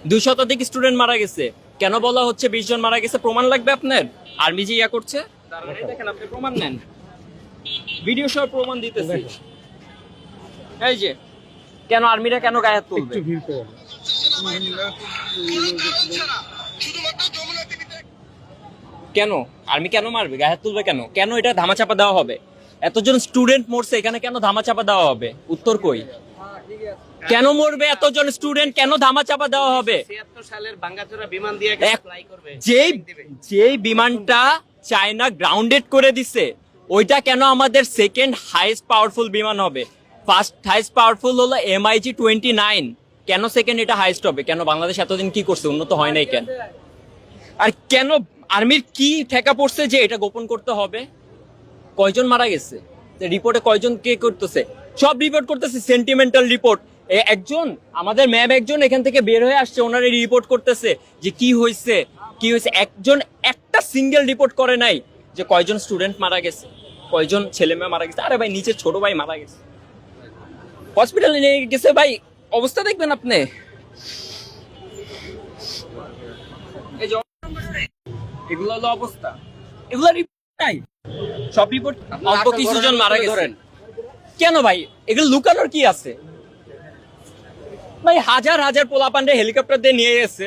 200 শতাধিক স্টুডেন্ট মারা গেছে, কেন বলা হচ্ছে 20 জন মারা গেছে? প্রমাণ লাগবে আপনার? আর্মি যে ইয়া করছে, দেখেন আপনি প্রমাণ নেন, ভিডিও সহ প্রমাণ দিতেছি। এই যে কেন আর্মিরা কেন গায়ে হাত তুলবে? কেন আর্মি কেন মারবে, গায়ে হাত তুলবে কেন? কেন এটা ধামাচাপা দেওয়া হবে? এতজন স্টুডেন্ট মরছে, এখানে কেন ধামাচাপা দেওয়া হবে? উত্তর কই? কেন মরবে এতজন স্টুডেন্ট, কেন ধামাচাপা দেওয়া হবে? 76 সালের ভাঙ্গাচোরা বিমান দিয়ে ফ্লাই করবে, যেই বিমানটা চায়না গ্রাউন্ডেড করে দিছে, ওইটা কেন আমাদের সেকেন্ড হাইস্ট পাওয়ারফুল বিমান হবে? ফার্স্ট হাইস্ট পাওয়ারফুল হলো MiG-29, কেন সেকেন্ড এটা হাইস্ট হবে? কেন বাংলাদেশ এতদিন কি করছে, উন্নত হয় নাই কেন? আর কেন আর্মির কি ঠেকা পড়ছে যে এটা গোপন করতে হবে? কয়জন মারা গেছে রিপোর্টে, কয়জন কে করতেছে? সব রিপোর্ট করতেছে সেন্টিমেন্টাল রিপোর্ট। একজন আমাদের ম্যাম একজন এখান থেকে বের হয়ে আসছে, ওনারা রিপোর্ট করতেছে যে কি হয়েছে কি হয়েছে। একজন একটা সিঙ্গেল রিপোর্ট করে নাই যে কয়জন স্টুডেন্ট মারা গেছে, কয়জন ছেলে মেয়ে মারা গেছে। আরে ভাই নিচে ছোট ভাই মারা গেছে, হসপিটালে নিয়ে গেছে, ভাই অবস্থা দেখবেন আপনি। এই যে এগুলো হলো অবস্থা, এগুলো রিপোর্ট নাই, সব রিপোর্ট অল্প কিছু জন মারা গেছে। কেন ভাই এগুলো লুকানোর কি আছে? ভাই হাজার হাজার পোলাপান্ডে হেলিকপ্টার দিয়ে নিয়ে গেছে,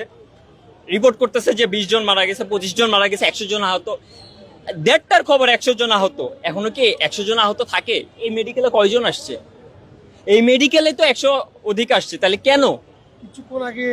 রিপোর্ট করতেছে যে 20 জন মারা গেছে, 25 জন মারা গেছে, 100 জন আহত। দেড়টার খবর 100 জন আহত, এখনো কি 100 জন আহত থাকে? এই মেডিকেলে কয়জন আসছে? এই মেডিকেলে তো 100 অধিক আসছে, তাহলে কেন? কিছুক্ষণ আগে